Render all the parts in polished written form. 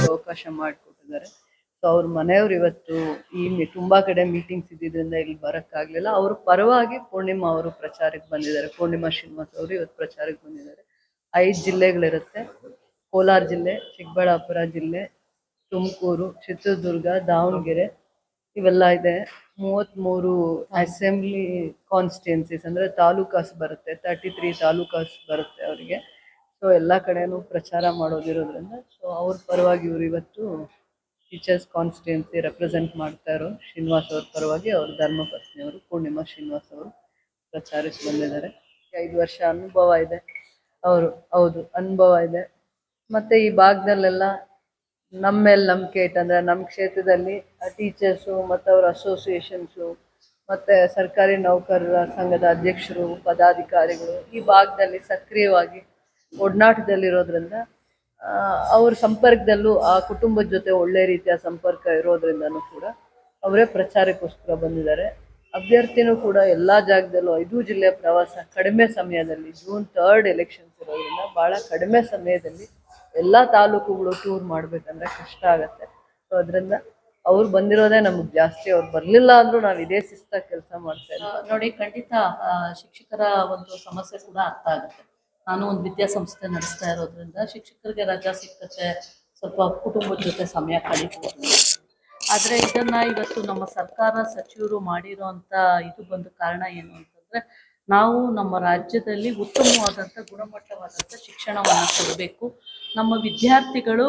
ಅವಕಾಶ ಮಾಡಿಕೊಟ್ಟಿದ್ದಾರೆ. ಸೊ ಅವ್ರ ಮನೆಯವರು ಇವತ್ತು ತುಂಬಾ ಕಡೆ ಮೀಟಿಂಗ್ಸ್ ಇದ್ದಿದ್ದರಿಂದ ಇಲ್ಲಿ ಬರೋಕ್ಕಾಗಲಿಲ್ಲ. ಅವ್ರ ಪರವಾಗಿ ಪೂರ್ಣಿಮಾ ಅವರು ಪ್ರಚಾರಕ್ಕೆ ಬಂದಿದ್ದಾರೆ. ಪೂರ್ಣಿಮಾ ಶ್ರೀನಿವಾಸ್ ಅವರು ಇವತ್ತು ಪ್ರಚಾರಕ್ಕೆ ಬಂದಿದ್ದಾರೆ. 5 ಜಿಲ್ಲೆಗಳಿರುತ್ತೆ: ಕೋಲಾರ ಜಿಲ್ಲೆ, ಚಿಕ್ಕಬಳ್ಳಾಪುರ ಜಿಲ್ಲೆ, ತುಮಕೂರು, ಚಿತ್ರದುರ್ಗ, ದಾವಣಗೆರೆ ಇವೆಲ್ಲ ಇದೆ. 33 ಅಸೆಂಬ್ಲಿ ಕಾನ್ಸ್ಟಿಟ್ಯೂನ್ಸೀಸ್ ಅಂದರೆ ತಾಲೂಕಾಸ್ ಬರುತ್ತೆ. 33 ತಾಲೂಕಾಸ್ ಬರುತ್ತೆ ಅವರಿಗೆ. ಸೊ ಎಲ್ಲ ಕಡೆನೂ ಪ್ರಚಾರ ಮಾಡೋದಿರೋದ್ರಿಂದ ಸೊ ಅವ್ರ ಪರವಾಗಿ ಇವರು ಇವತ್ತು ಟೀಚರ್ಸ್ ಕಾನ್ಸ್ಟಿಟ್ಯೂನ್ಸಿ ರೆಪ್ರೆಸೆಂಟ್ ಮಾಡ್ತಾ ಇರೋ ಶ್ರೀನಿವಾಸ್ ಅವ್ರ ಪರವಾಗಿ ಅವ್ರ ಧರ್ಮಪತ್ನಿಯವರು ಪೂರ್ಣಿಮಾ ಶ್ರೀನಿವಾಸ್ ಅವರು ಪ್ರಚಾರಕ್ಕೆ ಬಂದಿದ್ದಾರೆ. 5 ವರ್ಷ ಅನುಭವ ಇದೆ ಹೌದು ಅನುಭವ ಇದೆ. ಮತ್ತು ಈ ಭಾಗದಲ್ಲೆಲ್ಲ ನಮ್ಮ ಮೇಲೆ ನಂಬಿಕೆ ಇಟ್ಟಂದರೆ ನಮ್ಮ ಕ್ಷೇತ್ರದಲ್ಲಿ ಟೀಚರ್ಸು ಮತ್ತು ಅವ್ರ ಅಸೋಸಿಯೇಷನ್ಸು ಮತ್ತು ಸರ್ಕಾರಿ ನೌಕರರ ಸಂಘದ ಅಧ್ಯಕ್ಷರು, ಪದಾಧಿಕಾರಿಗಳು ಈ ಭಾಗದಲ್ಲಿ ಸಕ್ರಿಯವಾಗಿ ಒಡನಾಟದಲ್ಲಿರೋದ್ರಿಂದ ಅವ್ರ ಸಂಪರ್ಕದಲ್ಲೂ ಆ ಕುಟುಂಬದ ಜೊತೆ ಒಳ್ಳೆ ರೀತಿಯ ಸಂಪರ್ಕ ಇರೋದ್ರಿಂದನೂ ಕೂಡ ಅವರೇ ಪ್ರಚಾರಕ್ಕೋಸ್ಕರ ಬಂದಿದ್ದಾರೆ. ಅಭ್ಯರ್ಥಿನೂ ಕೂಡ ಎಲ್ಲ ಜಾಗದಲ್ಲೂ 5 ಜಿಲ್ಲೆಯ ಪ್ರವಾಸ ಕಡಿಮೆ ಸಮಯದಲ್ಲಿ, June 3 ಎಲೆಕ್ಷನ್ಸ್ ಇರೋದ್ರಿಂದ ಭಾಳ ಕಡಿಮೆ ಸಮಯದಲ್ಲಿ ಎಲ್ಲ ತಾಲೂಕುಗಳು ಟೂರ್ ಮಾಡಬೇಕಂದ್ರೆ ಕಷ್ಟ ಆಗುತ್ತೆ. ಸೊ ಅದರಿಂದ ಅವ್ರು ಬಂದಿರೋದೇ ನಮಗೆ ಜಾಸ್ತಿ. ಅವ್ರು ಬರಲಿಲ್ಲ ಅಂದರೂ ನಾವು ಇದೇ ಶಿಸ್ತಾಗಿ ಕೆಲಸ ಮಾಡ್ತಾ ಇದ್ದೀವಿ. ನೋಡಿ, ಖಂಡಿತ ಶಿಕ್ಷಕರ ಒಂದು ಸಮಸ್ಯೆ ಕೂಡ ಅರ್ಥ ಆಗುತ್ತೆ. ನಾನು ಒಂದು ವಿದ್ಯಾಸಂಸ್ಥೆ ನಡೆಸ್ತಾ ಇರೋದ್ರಿಂದ ಶಿಕ್ಷಕರಿಗೆ ರಜಾ ಸಿಕ್ಕತ್ತೆ, ಸ್ವಲ್ಪ ಕುಟುಂಬದ ಜೊತೆ ಸಮಯ ಕಳೀಬಹುದು. ಆದರೆ ಇದನ್ನು ಇವತ್ತು ನಮ್ಮ ಸರ್ಕಾರ ಸಚಿವರು ಮಾಡಿರೋಂಥ ಇದು ಬಂದು ಕಾರಣ ಏನು ಅಂತಂದರೆ, ನಾವು ನಮ್ಮ ರಾಜ್ಯದಲ್ಲಿ ಉತ್ತಮವಾದಂಥ ಗುಣಮಟ್ಟವಾದಂಥ ಶಿಕ್ಷಣವನ್ನು ಕೊಡಬೇಕು. ನಮ್ಮ ವಿದ್ಯಾರ್ಥಿಗಳು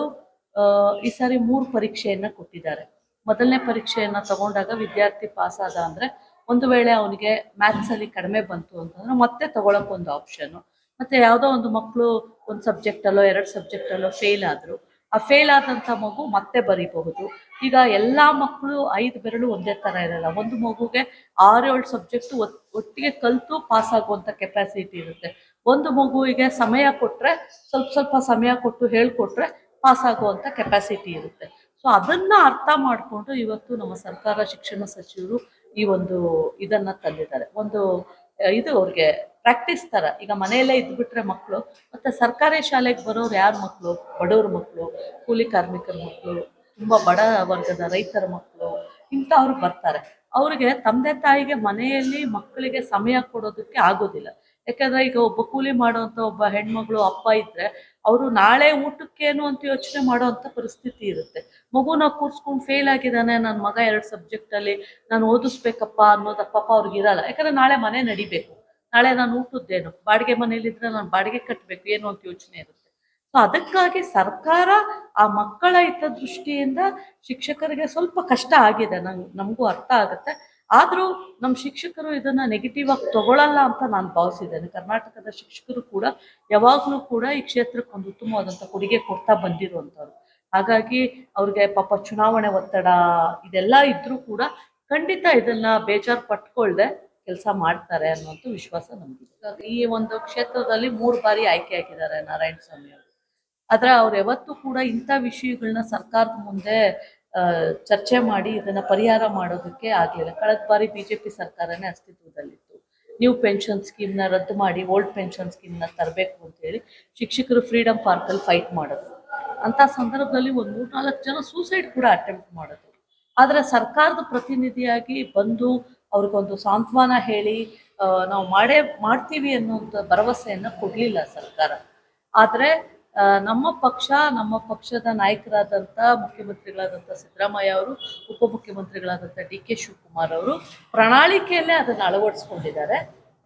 ಈ ಸಾರಿ 3 ಪರೀಕ್ಷೆಯನ್ನು ಕೊಟ್ಟಿದ್ದಾರೆ. ಮೊದಲನೇ ಪರೀಕ್ಷೆಯನ್ನು ತಗೊಂಡಾಗ ವಿದ್ಯಾರ್ಥಿ ಪಾಸ್ ಆದ ಅಂದರೆ, ಒಂದು ವೇಳೆ ಅವನಿಗೆ ಮ್ಯಾಥ್ಸಲ್ಲಿ ಕಡಿಮೆ ಬಂತು ಅಂತಂದರೆ ಮತ್ತೆ ತಗೊಳ್ಳೋಕ್ಕೊಂದು ಆಪ್ಷನ್ನು. ಮತ್ತು ಯಾವುದೋ ಒಂದು ಮಕ್ಕಳು ಒಂದು ಸಬ್ಜೆಕ್ಟಲ್ಲೋ 2 ಸಬ್ಜೆಕ್ಟಲ್ಲೋ ಫೇಲ್ ಆದರು, ಆ ಫೇಲ್ ಆದಂಥ ಮಗು ಮತ್ತೆ ಬರೀಬಹುದು. ಈಗ ಎಲ್ಲ ಮಕ್ಕಳು 5 ಬೆರಳು ಒಂದೇ ಥರ ಇರಲ್ಲ. ಒಂದು ಮಗುಗೆ 6-7 ಸಬ್ಜೆಕ್ಟು ಒಟ್ಟಿಗೆ ಕಲಿತು ಪಾಸ್ ಆಗುವಂಥ ಕೆಪಾಸಿಟಿ ಇರುತ್ತೆ. ಒಂದು ಮಗುವಿಗೆ ಸಮಯ ಕೊಟ್ಟರೆ, ಸ್ವಲ್ಪ ಸಮಯ ಕೊಟ್ಟು ಹೇಳಿಕೊಟ್ರೆ ಪಾಸ್ ಆಗುವಂಥ ಕೆಪಾಸಿಟಿ ಇರುತ್ತೆ. ಸೊ ಅದನ್ನು ಅರ್ಥ ಮಾಡಿಕೊಂಡು ಇವತ್ತು ನಮ್ಮ ಸರ್ಕಾರ ಶಿಕ್ಷಣ ಸಚಿವರು ಈ ಒಂದು ಇದನ್ನು ತಂದಿದ್ದಾರೆ. ಒಂದು ಇದು ಅವ್ರಿಗೆ ಪ್ರಾಕ್ಟೀಸ್ ಥರ. ಈಗ ಮನೆಯಲ್ಲೇ ಇದ್ದುಬಿಟ್ರೆ ಮಕ್ಕಳು, ಮತ್ತು ಸರ್ಕಾರಿ ಶಾಲೆಗೆ ಬರೋರು ಯಾರ ಮಕ್ಕಳು? ಬಡವ್ರ ಮಕ್ಕಳು, ಕೂಲಿ ಕಾರ್ಮಿಕರ ಮಕ್ಕಳು, ತುಂಬ ಬಡ ವರ್ಗದ ರೈತರ ಮಕ್ಕಳು, ಇಂಥವ್ರು ಬರ್ತಾರೆ. ಅವ್ರಿಗೆ ತಂದೆ ತಾಯಿಗೆ ಮನೆಯಲ್ಲಿ ಮಕ್ಕಳಿಗೆ ಸಮಯ ಕೊಡೋದಕ್ಕೆ ಆಗೋದಿಲ್ಲ. ಯಾಕಂದರೆ ಈಗ ಒಬ್ಬ ಕೂಲಿ ಮಾಡೋವಂಥ ಒಬ್ಬ ಹೆಣ್ಮಗಳು ಅಪ್ಪ ಇದ್ದರೆ ಅವರು ನಾಳೆ ಊಟಕ್ಕೇನು ಅಂತ ಯೋಚನೆ ಮಾಡೋವಂಥ ಪರಿಸ್ಥಿತಿ ಇರುತ್ತೆ. ಮಗುನ ಕೂರಿಸ್ಕೊಂಡು ಫೇಲ್ ಆಗಿದ್ದಾನೆ ನನ್ನ ಮಗ 2 ಸಬ್ಜೆಕ್ಟಲ್ಲಿ, ನಾನು ಓದಿಸ್ಬೇಕಪ್ಪ ಅನ್ನೋದು ಪಾಪ ಅವ್ರಿಗಿರಲ್ಲ. ಯಾಕಂದರೆ ನಾಳೆ ಮನೆ ನಡಿಬೇಕು, ನಾಳೆ ನಾನು ಊಟದ್ದೇನು, ಬಾಡಿಗೆ ಮನೇಲಿದ್ದರೆ ನಾನು ಬಾಡಿಗೆ ಕಟ್ಟಬೇಕು ಏನು ಅಂತ ಯೋಚನೆ ಇರುತ್ತೆ. ಸೊ ಅದಕ್ಕಾಗಿ ಸರ್ಕಾರ ಆ ಮಕ್ಕಳ ಹಿತದೃಷ್ಟಿಯಿಂದ ಶಿಕ್ಷಕರಿಗೆ ಸ್ವಲ್ಪ ಕಷ್ಟ ಆಗಿದೆ, ನಮಗೂ ಅರ್ಥ ಆಗುತ್ತೆ. ಆದರೂ ನಮ್ಮ ಶಿಕ್ಷಕರು ಇದನ್ನು ನೆಗೆಟಿವ್ ಆಗಿ ತಗೊಳ್ಳಲ್ಲ ಅಂತ ನಾನು ಭಾವಿಸಿದ್ದೇನೆ. ಕರ್ನಾಟಕದ ಶಿಕ್ಷಕರು ಕೂಡ ಯಾವಾಗಲೂ ಕೂಡ ಈ ಕ್ಷೇತ್ರಕ್ಕೆ ಒಂದು ಉತ್ತಮವಾದಂಥ ಕೊಡುಗೆ ಕೊಡ್ತಾ ಬಂದಿರುವಂಥವ್ರು. ಹಾಗಾಗಿ ಅವ್ರಿಗೆ ಪಾಪ ಚುನಾವಣೆ ಒತ್ತಡ ಇದೆಲ್ಲ ಇದ್ದರೂ ಕೂಡ ಖಂಡಿತ ಇದನ್ನು ಬೇಜಾರು ಪಟ್ಕೊಳ್ದೆ ಕೆಲಸ ಮಾಡ್ತಾರೆ ಅನ್ನೋಂಥ ವಿಶ್ವಾಸ ನಮಗಿದೆ. ಈ ಒಂದು ಕ್ಷೇತ್ರದಲ್ಲಿ 3 ಬಾರಿ ಆಯ್ಕೆ ಆಗಿದ್ದಾರೆ ನಾರಾಯಣ ಸ್ವಾಮಿ ಅವರು. ಆದರೆ ಅವ್ರು ಯಾವತ್ತೂ ಕೂಡ ಇಂಥ ವಿಷಯಗಳನ್ನ ಸರ್ಕಾರದ ಮುಂದೆ ಚರ್ಚೆ ಮಾಡಿ ಇದನ್ನು ಪರಿಹಾರ ಮಾಡೋದಕ್ಕೆ ಆಗಲಿಲ್ಲ. ಕಳೆದ ಬಾರಿ BJP ಸರ್ಕಾರನೇ ಅಸ್ತಿತ್ವದಲ್ಲಿತ್ತು. ನ್ಯೂ ಪೆನ್ಷನ್ ಸ್ಕೀಮ್ನ ರದ್ದು ಮಾಡಿ ಓಲ್ಡ್ ಪೆನ್ಷನ್ ಸ್ಕೀಮ್ನ ತರಬೇಕು ಅಂತೇಳಿ ಶಿಕ್ಷಕರು ಫ್ರೀಡಮ್ ಪಾರ್ಕಲ್ಲಿ ಫೈಟ್ ಮಾಡೋದು. ಅಂಥ ಸಂದರ್ಭದಲ್ಲಿ ಒಂದು 3-4 ಜನ ಸೂಸೈಡ್ ಕೂಡ ಅಟೆಂಪ್ಟ್ ಮಾಡೋದು. ಆದರೆ ಸರ್ಕಾರದ ಪ್ರತಿನಿಧಿಯಾಗಿ ಬಂದು ಅವ್ರಿಗೊಂದು ಸಾಂತ್ವನ ಹೇಳಿ ನಾವು ಮಾಡ್ತೀವಿ ಅನ್ನೋಂಥ ಭರವಸೆಯನ್ನು ಕೊಡಲಿಲ್ಲ ಸರ್ಕಾರ. ಆದರೆ ನಮ್ಮ ಪಕ್ಷದ ನಾಯಕರಾದಂಥ ಮುಖ್ಯಮಂತ್ರಿಗಳಾದಂಥ ಸಿದ್ದರಾಮಯ್ಯ ಅವರು, ಉಪಮುಖ್ಯಮಂತ್ರಿಗಳಾದಂಥ DK ಶಿವಕುಮಾರ್ ಅವರು ಪ್ರಣಾಳಿಕೆಯಲ್ಲೇ ಅದನ್ನು ಅಳವಡಿಸ್ಕೊಂಡಿದ್ದಾರೆ.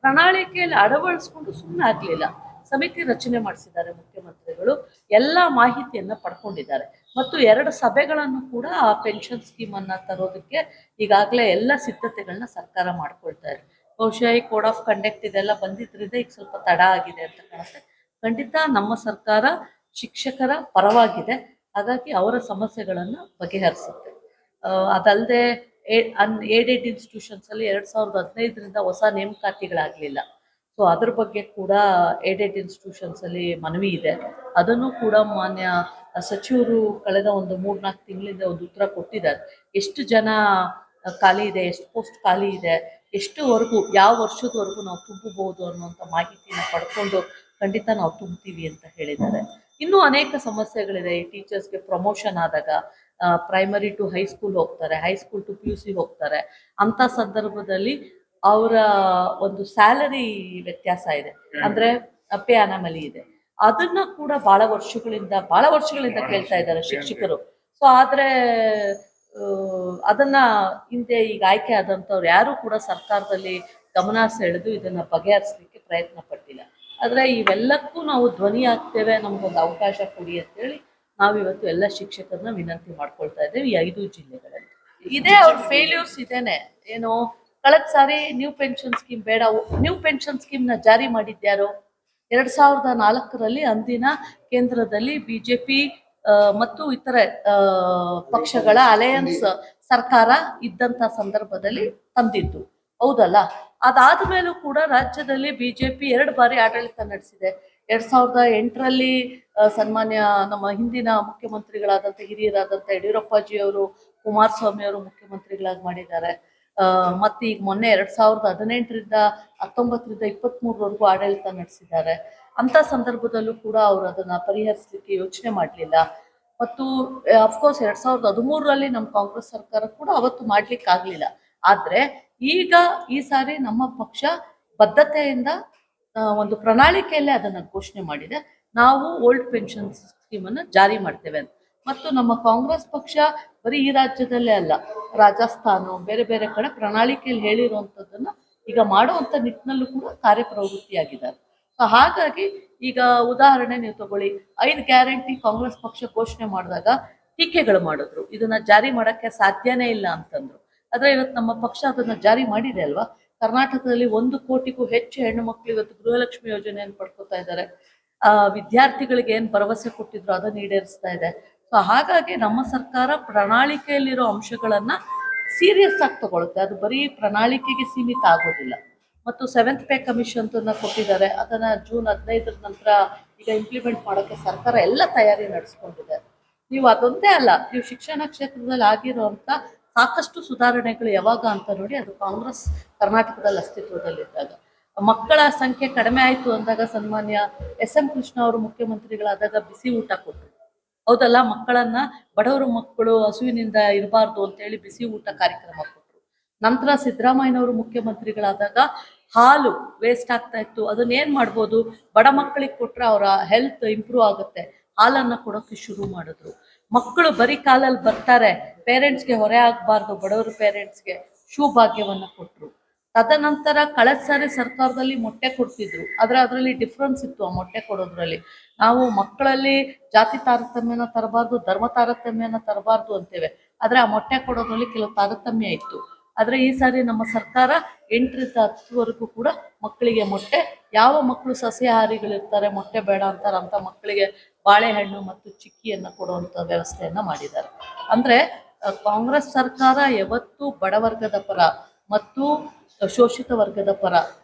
ಪ್ರಣಾಳಿಕೆಯಲ್ಲಿ ಅಳವಡಿಸ್ಕೊಂಡು ಸುಮ್ಮನೆ ಆಗಲಿಲ್ಲ, ಸಮಿತಿ ರಚನೆ ಮಾಡಿಸಿದ್ದಾರೆ ಮುಖ್ಯಮಂತ್ರಿಗಳು. ಎಲ್ಲ ಮಾಹಿತಿಯನ್ನು ಪಡ್ಕೊಂಡಿದ್ದಾರೆ ಮತ್ತು 2 ಸಭೆಗಳನ್ನು ಕೂಡ ಆ ಪೆನ್ಷನ್ ಸ್ಕೀಮನ್ನು ತರೋದಕ್ಕೆ ಈಗಾಗಲೇ ಎಲ್ಲ ಸಿದ್ಧತೆಗಳನ್ನ ಸರ್ಕಾರ ಮಾಡ್ಕೊಳ್ತಾ ಇದೆ. ಬಹುಶಃ ಈ ಕೋಡ್ ಆಫ್ ಕಂಡಕ್ಟ್ ಇದೆಲ್ಲ ಬಂದಿದ್ದರಿಂದ ಈಗ ಸ್ವಲ್ಪ ತಡ ಆಗಿದೆ ಅಂತ ಕಾಣುತ್ತೆ. ಖಂಡಿತ ನಮ್ಮ ಸರ್ಕಾರ ಶಿಕ್ಷಕರ ಪರವಾಗಿದೆ. ಹಾಗಾಗಿ ಅವರ ಸಮಸ್ಯೆಗಳನ್ನು ಬಗೆಹರಿಸುತ್ತೆ. ಅದಲ್ಲದೆ ಏಡೆಡ್ ಇನ್ಸ್ಟಿಟ್ಯೂಷನ್ಸಲ್ಲಿ 2015ರಿಂದ ಹೊಸ ನೇಮಕಾತಿಗಳಾಗಲಿಲ್ಲ. ಸೊ ಅದ್ರ ಬಗ್ಗೆ ಕೂಡ ಏಡೆಡ್ ಇನ್ಸ್ಟಿಟ್ಯೂಷನ್ಸಲ್ಲಿ ಮನವಿ ಇದೆ. ಅದನ್ನು ಕೂಡ ಮಾನ್ಯ ಸಚಿವರು ಕಳೆದ ಒಂದು 3-4 ತಿಂಗಳಿಂದ ಒಂದು ಉತ್ತರ ಕೊಟ್ಟಿದ್ದಾರೆ. ಎಷ್ಟು ಜನ ಖಾಲಿ ಇದೆ, ಎಷ್ಟು ಪೋಸ್ಟ್ ಖಾಲಿ ಇದೆ, ಎಷ್ಟುವರೆಗೂ ಯಾವ ವರ್ಷದವರೆಗೂ ನಾವು ತುಂಬಬಹುದು ಅನ್ನುವಂಥ ಮಾಹಿತಿಯನ್ನು ಪಡ್ಕೊಂಡು ಖಂಡಿತ ನಾವು ತುಂಬ್ತೀವಿ ಅಂತ ಹೇಳಿದ್ದಾರೆ. ಇನ್ನೂ ಅನೇಕ ಸಮಸ್ಯೆಗಳಿದೆ. ಈ ಟೀಚರ್ಸ್ಗೆ ಪ್ರಮೋಷನ್ ಆದಾಗ ಪ್ರೈಮರಿ ಟು ಹೈಸ್ಕೂಲ್ ಹೋಗ್ತಾರೆ, ಹೈಸ್ಕೂಲ್ ಟು PUC ಹೋಗ್ತಾರೆ. ಅಂಥ ಸಂದರ್ಭದಲ್ಲಿ ಅವರ ಒಂದು ಸ್ಯಾಲರಿ ವ್ಯತ್ಯಾಸ ಇದೆ, ಅಂದ್ರೆ ಪೇ ಅನಾಮಲಿ ಇದೆ. ಅದನ್ನ ಕೂಡ ಬಹಳ ವರ್ಷಗಳಿಂದ ಕೇಳ್ತಾ ಇದ್ದಾರೆ ಶಿಕ್ಷಕರು. ಸೊ ಆದ್ರೆ ಅದನ್ನ ಹಿಂದೆ ಈಗ ಆಯ್ಕೆ ಆದಂಥವ್ರು ಯಾರು ಕೂಡ ಸರ್ಕಾರದಲ್ಲಿ ಗಮನ ಸೆಳೆದು ಇದನ್ನ ಬಗೆಹರಿಸಲಿಕ್ಕೆ ಪ್ರಯತ್ನ ಪಟ್ಟಿಲ್ಲ. ಆದ್ರೆ ಇವೆಲ್ಲಕ್ಕೂ ನಾವು ಧ್ವನಿ ಆಗ್ತೇವೆ, ನಮ್ಗೊಂದು ಅವಕಾಶ ಕೊಡಿ ಅಂತೇಳಿ ನಾವಿವತ್ತು ಎಲ್ಲ ಶಿಕ್ಷಕರನ್ನ ವಿನಂತಿ ಮಾಡ್ಕೊಳ್ತಾ ಇದ್ದೇವೆ ಈ 5 ಜಿಲ್ಲೆಗಳಲ್ಲಿ. ಇದೇ ಅವ್ರ ಫೇಲ್ಯೂರ್ಸ್ ಇದೇನೆ. ಏನು ಕಳೆದ ಸಾರಿ ನ್ಯೂ ಪೆನ್ಷನ್ ಸ್ಕೀಮ್ ಬೇಡ, ನ್ಯೂ ಪೆನ್ಷನ್ ಸ್ಕೀಮ್ ನ ಜಾರಿ ಮಾಡಿದ್ಯಾರು? 2004ರಲ್ಲಿ ಅಂದಿನ ಕೇಂದ್ರದಲ್ಲಿ ಬಿಜೆಪಿ ಮತ್ತು ಇತರೆ ಪಕ್ಷಗಳ ಅಲಯನ್ಸ್ ಸರ್ಕಾರ ಇದ್ದಂತ ಸಂದರ್ಭದಲ್ಲಿ ತಂದಿದ್ದು, ಹೌದಲ್ಲ? ಅದಾದ ಮೇಲೂ ಕೂಡ ರಾಜ್ಯದಲ್ಲಿ ಬಿಜೆಪಿ 2 ಬಾರಿ ಆಡಳಿತ ನಡೆಸಿದೆ. 2008ರಲ್ಲಿ ಸನ್ಮಾನ್ಯ ನಮ್ಮ ಹಿಂದಿನ ಮುಖ್ಯಮಂತ್ರಿಗಳಾದಂಥ ಹಿರಿಯರಾದಂಥ ಯಡಿಯೂರಪ್ಪಾಜಿ ಅವರು ಕುಮಾರಸ್ವಾಮಿ ಅವರು ಮುಖ್ಯಮಂತ್ರಿಗಳಾಗಿ ಮಾಡಿದ್ದಾರೆ. ಮತ್ತೆ ಈಗ ಮೊನ್ನೆ 2018ರಿಂದ 19ರಿಂದ 23ರವರೆಗೂ ಆಡಳಿತ ನಡೆಸಿದ್ದಾರೆ. ಅಂತ ಸಂದರ್ಭದಲ್ಲೂ ಕೂಡ ಅವರು ಅದನ್ನ ಪರಿಹರಿಸಲಿಕ್ಕೆ ಯೋಚನೆ ಮಾಡಲಿಲ್ಲ. ಮತ್ತು ಅಫ್ಕೋರ್ಸ್ 2013ರಲ್ಲಿ ನಮ್ಮ ಕಾಂಗ್ರೆಸ್ ಸರ್ಕಾರ ಕೂಡ ಅವತ್ತು ಮಾಡ್ಲಿಕ್ಕೆ ಆಗ್ಲಿಲ್ಲ. ಆದ್ರೆ ಈಗ ಈ ಸಾರಿ ನಮ್ಮ ಪಕ್ಷ ಬದ್ಧತೆಯಿಂದ ಒಂದು ಪ್ರಣಾಳಿಕೆಯಲ್ಲೇ ಅದನ್ನ ಘೋಷಣೆ ಮಾಡಿದೆ. ನಾವು ಓಲ್ಡ್ ಪೆನ್ಷನ್ ಸ್ಕೀಮ್ ಅನ್ನ ಜಾರಿ ಮಾಡ್ತೇವೆ ಅಂತ. ಮತ್ತು ನಮ್ಮ ಕಾಂಗ್ರೆಸ್ ಪಕ್ಷ ಬರೀ ಈ ರಾಜ್ಯದಲ್ಲೇ ಅಲ್ಲ, ರಾಜಸ್ಥಾನ ಬೇರೆ ಬೇರೆ ಕಡೆ ಪ್ರಣಾಳಿಕೆಯಲ್ಲಿ ಹೇಳಿರುವಂಥದ್ದನ್ನ ಈಗ ಮಾಡುವಂತ ನಿಟ್ಟಿನಲ್ಲೂ ಕೂಡ ಕಾರ್ಯಪ್ರವೃತ್ತಿಯಾಗಿದ್ದಾರೆ. ಸೊ ಹಾಗಾಗಿ ಈಗ ಉದಾಹರಣೆ ನೀವು ತಗೊಳ್ಳಿ, 5 ಗ್ಯಾರಂಟಿ ಕಾಂಗ್ರೆಸ್ ಪಕ್ಷ ಘೋಷಣೆ ಮಾಡಿದಾಗ ಟೀಕೆಗಳು ಮಾಡಿದ್ರು, ಇದನ್ನ ಜಾರಿ ಮಾಡಕ್ಕೆ ಸಾಧ್ಯನೇ ಇಲ್ಲ ಅಂತಂದ್ರು. ಆದ್ರೆ ಇವತ್ತು ನಮ್ಮ ಪಕ್ಷ ಅದನ್ನ ಜಾರಿ ಮಾಡಿದೆ ಅಲ್ವಾ? ಕರ್ನಾಟಕದಲ್ಲಿ 1 ಕೋಟಿಗೂ ಹೆಚ್ಚು ಹೆಣ್ಣು ಮಕ್ಕಳು ಇವತ್ತು ಗೃಹಲಕ್ಷ್ಮಿ ಯೋಜನೆಯನ್ನು ಪಡ್ಕೊತಾ ಇದ್ದಾರೆ. ವಿದ್ಯಾರ್ಥಿಗಳಿಗೆ ಏನ್ ಭರವಸೆ ಕೊಟ್ಟಿದ್ರು ಅದನ್ನ ಈಡೇರಿಸ್ತಾ ಇದೆ. ಸೊ ಹಾಗಾಗಿ ನಮ್ಮ ಸರ್ಕಾರ ಪ್ರಣಾಳಿಕೆಯಲ್ಲಿರೋ ಅಂಶಗಳನ್ನ ಸೀರಿಯಸ್ ಆಗಿ ತಗೊಳುತ್ತೆ, ಅದು ಬರೀ ಪ್ರಣಾಳಿಕೆಗೆ ಸೀಮಿತ ಆಗೋದಿಲ್ಲ. ಮತ್ತು 7th ಪೇ ಕಮಿಷನ್ ಅಂತ ಕೊಟ್ಟಿದ್ದಾರೆ, ಅದನ್ನ ಜೂನ್ 15ರ ನಂತರ ಈಗ ಇಂಪ್ಲಿಮೆಂಟ್ ಮಾಡೋಕ್ಕೆ ಸರ್ಕಾರ ಎಲ್ಲ ತಯಾರಿ ನಡೆಸ್ಕೊಂಡಿದೆ. ನೀವು ಅದೊಂದೇ ಅಲ್ಲ, ನೀವು ಶಿಕ್ಷಣ ಕ್ಷೇತ್ರದಲ್ಲಿ ಆಗಿರುವಂತ ಸಾಕಷ್ಟು ಸುಧಾರಣೆಗಳು ಯಾವಾಗ ಅಂತ ನೋಡಿ, ಅದು ಕಾಂಗ್ರೆಸ್ ಕರ್ನಾಟಕದಲ್ಲಿ ಅಸ್ತಿತ್ವದಲ್ಲಿದ್ದಾಗ. ಮಕ್ಕಳ ಸಂಖ್ಯೆ ಕಡಿಮೆ ಆಯಿತು ಅಂದಾಗ ಸನ್ಮಾನ್ಯ SM ಕೃಷ್ಣ ಅವರು ಮುಖ್ಯಮಂತ್ರಿಗಳಾದಾಗ ಬಿಸಿ ಊಟ ಕೊಟ್ಟರು, ಹೌದಲ್ಲ? ಮಕ್ಕಳನ್ನ, ಬಡವರು ಮಕ್ಕಳು ಹಸುವಿನಿಂದ ಇರಬಾರ್ದು ಅಂತೇಳಿ ಬಿಸಿ ಊಟ ಕಾರ್ಯಕ್ರಮ ಕೊಟ್ಟರು. ನಂತರ ಸಿದ್ದರಾಮಯ್ಯನವರು ಮುಖ್ಯಮಂತ್ರಿಗಳಾದಾಗ ಹಾಲು ವೇಸ್ಟ್ ಆಗ್ತಾ ಇತ್ತು, ಅದನ್ನ ಏನ್ ಮಾಡ್ಬೋದು, ಬಡ ಮಕ್ಕಳಿಗೆ ಕೊಟ್ರೆ ಅವರ ಹೆಲ್ತ್ ಇಂಪ್ರೂವ್ ಆಗುತ್ತೆ, ಹಾಲನ್ನ ಕೊಡೋಕೆ ಶುರು ಮಾಡಿದ್ರು. ಮಕ್ಕಳು ಬರೀ ಕಾಲಲ್ಲಿ ಬರ್ತಾರೆ, ಪೇರೆಂಟ್ಸ್ಗೆ ಹೊರೆ ಆಗಬಾರ್ದು, ಬಡವರು ಪೇರೆಂಟ್ಸ್ಗೆ ಶೂ ಭಾಗ್ಯವನ್ನ ಕೊಟ್ಟರು. ತದನಂತರ ಕಳೆದ ಸಾರಿ ಸರ್ಕಾರದಲ್ಲಿ ಮೊಟ್ಟೆ ಕೊಡ್ತಿದ್ರು, ಆದ್ರೆ ಅದರಲ್ಲಿ ಡಿಫ್ರೆನ್ಸ್ ಇತ್ತು. ಆ ಮೊಟ್ಟೆ ಕೊಡೋದ್ರಲ್ಲಿ ನಾವು ಮಕ್ಕಳಲ್ಲಿ ಜಾತಿ ತಾರತಮ್ಯನ ತರಬಾರ್ದು, ಧರ್ಮ ತಾರತಮ್ಯನ ತರಬಾರ್ದು ಅಂತೇವೆ, ಆದ್ರೆ ಆ ಮೊಟ್ಟೆ ಕೊಡೋದ್ರಲ್ಲಿ ಕೆಲವು ತಾರತಮ್ಯ ಇತ್ತು. ಆದ್ರೆ ಈ ಸಾರಿ ನಮ್ಮ ಸರ್ಕಾರ 8ರಿಂದ 10ವರೆಗೂ ಕೂಡ ಮಕ್ಕಳಿಗೆ ಮೊಟ್ಟೆ, ಯಾವ ಮಕ್ಕಳು ಸಸ್ಯಾಹಾರಿಗಳಿರ್ತಾರೆ, ಮೊಟ್ಟೆ ಬೇಡ ಅಂತಾರೆ ಅಂತ ಮಕ್ಕಳಿಗೆ ಬಾಳೆಹಣ್ಣು ಮತ್ತು ಚಿಕ್ಕಿಯನ್ನ ಕೊಡುವಂತ ವ್ಯವಸ್ಥೆಯನ್ನ ಮಾಡಿದ್ದಾರೆ. ಅಂದ್ರೆ ಕಾಂಗ್ರೆಸ್ ಸರ್ಕಾರ ಯಾವತ್ತೂ ಬಡವರ್ಗದ ಪರ ಮತ್ತು ಶೋಷಿತ ವರ್ಗದ ಪರ